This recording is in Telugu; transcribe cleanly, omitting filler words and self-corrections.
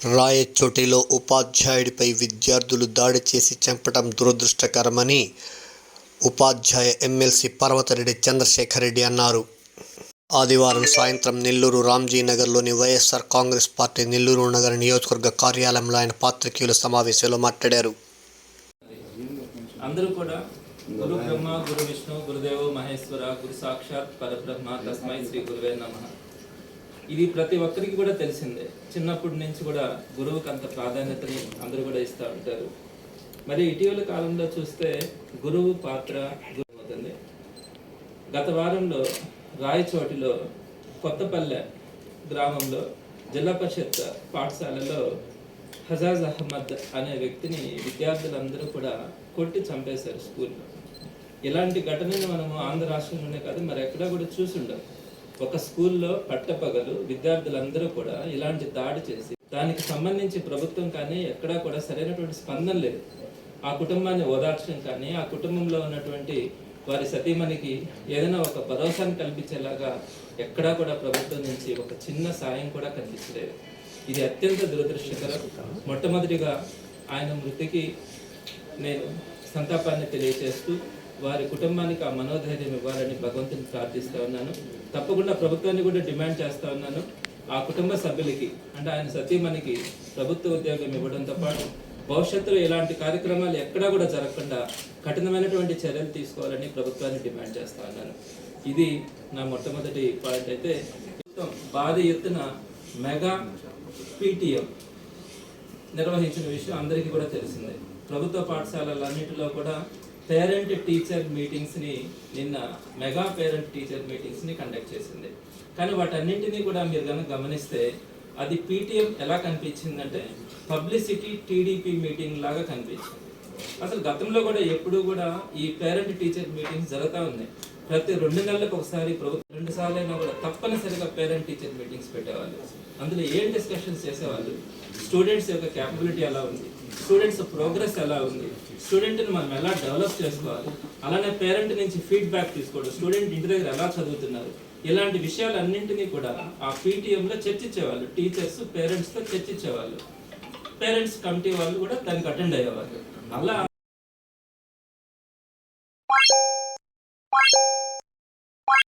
రాయచోటిలో ఉపాధ్యాయుడిపై విద్యార్థులు దాడి చేసి చంపడం దురదృష్టకరమని ఉపాధ్యాయ ఎమ్మెల్సీ పర్వతరెడ్డి చంద్రశేఖర్ రెడ్డి అన్నారు. ఆదివారం సాయంత్రం నెల్లూరు రాంజీనగర్లోని వైఎస్ఆర్ కాంగ్రెస్ పార్టీ నెల్లూరు నగర నియోజకవర్గ కార్యాలయంలో ఆయన పాత్రికేయుల సమావేశంలో మాట్లాడారు. అందరూ కూడా గురు బ్రహ్మ గురు విష్ణు గురుదేవో మహేశ్వర గురు సాక్షాత్ పరబ్రహ్మ తస్మై శ్రీ గురువే నమః. ఇది ప్రతి ఒక్కరికి కూడా తెలిసిందే. చిన్నప్పటి నుంచి కూడా గురువుకి అంత ప్రాధాన్యతని అందరూ కూడా ఇస్తూ ఉంటారు. మరి ఇటీవల కాలంలో చూస్తే గురువు పాత్ర అవుతుంది. గత వారంలో రాయచోటిలో కొత్తపల్లె గ్రామంలో జిల్లా పరిషత్ పాఠశాలలో హజాజ్ అహ్మద్ అనే వ్యక్తిని విద్యార్థులందరూ కూడా కొట్టి చంపేశారు స్కూల్లో. ఇలాంటి ఘటనను మనము ఆంధ్ర రాష్ట్రంలోనే కాదు మరి ఎక్కడా కూడా చూసుండం. ఒక స్కూల్లో పట్టపగలు విద్యార్థులందరూ కూడా ఇలాంటి దాడి చేసి దానికి సంబంధించి ప్రభుత్వం కానీ ఎక్కడా కూడా సరైనటువంటి స్పందన లేదు. ఆ కుటుంబాన్ని ఓదార్చడం కానీ ఆ కుటుంబంలో ఉన్నటువంటి వారి సతీమణికి ఏదైనా ఒక భరోసాను కల్పించేలాగా ఎక్కడా కూడా ప్రభుత్వం నుంచి ఒక చిన్న సాయం కూడా కనిపించలేదు. ఇది అత్యంత దురదృష్టకరం. మొట్టమొదటిగా ఆయన మృతికి నేను సంతాపాన్ని తెలియజేస్తూ వారి కుటుంబానికి ఆ మనోధైర్యం ఇవ్వాలని భగవంతుని ప్రార్థిస్తూ ఉన్నాను. తప్పకుండా ప్రభుత్వాన్ని కూడా డిమాండ్ చేస్తూ ఉన్నాను. ఆ కుటుంబ సభ్యులకి అంటే ఆయన సతీమణికి ప్రభుత్వ ఉద్యోగం ఇవ్వడంతో పాటు భవిష్యత్తులో ఇలాంటి కార్యక్రమాలు ఎక్కడా కూడా జరగకుండా కఠినమైనటువంటి చర్యలు తీసుకోవాలని ప్రభుత్వాన్ని డిమాండ్ చేస్తూ ఉన్నాను. ఇది నా మొట్టమొదటి పాయింట్. అయితే భారీ ఎత్తున మెగా పీటీఎం నిర్వహించిన విషయం అందరికీ కూడా తెలిసిందే. ప్రభుత్వ పాఠశాలలన్నింటిలో కూడా పేరెంట్ టీచర్ మీటింగ్స్ని నిన్న మెగా పేరెంట్ టీచర్ మీటింగ్స్ని కండక్ట్ చేసింది. కానీ వాటన్నింటినీ కూడా మీరు కనుక గమనిస్తే అది పీటీఎం ఎలా కనిపించిందంటే పబ్లిసిటీ టీడీపీ మీటింగ్ లాగా కనిపించింది. అసలు గతంలో కూడా ఎప్పుడు కూడా ఈ పేరెంట్ టీచర్ మీటింగ్స్ జరుగుతూ ఉన్నాయి. ప్రతి 2 నెలలకు ఒకసారి ప్రభుత్వం 2 సార్లైనా కూడా తప్పనిసరిగా పేరెంట్ టీచర్ మీటింగ్స్ పెట్టేవాళ్ళు. అందులో ఏం డిస్కషన్స్ చేసేవాళ్ళు, స్టూడెంట్స్ యొక్క క్యాపబిలిటీ ఎలా ఉంది, స్టూడెంట్స్ ప్రోగ్రెస్ ఎలా ఉంది, స్టూడెంట్ని మనం ఎలా డెవలప్ చేసుకోవాలి, అలానే పేరెంట్ నుంచి ఫీడ్బ్యాక్ తీసుకోవడం, స్టూడెంట్ ఇంటి దగ్గర ఎలా చదువుతున్నారు, ఇలాంటి విషయాలన్నింటినీ కూడా ఆ పీటీఎంలో చర్చించేవాళ్ళు. టీచర్స్ పేరెంట్స్తో చర్చించేవాళ్ళు. పేరెంట్స్ కమిటీ వాళ్ళు కూడా దానికి అటెండ్ అయ్యేవాళ్ళు. అలా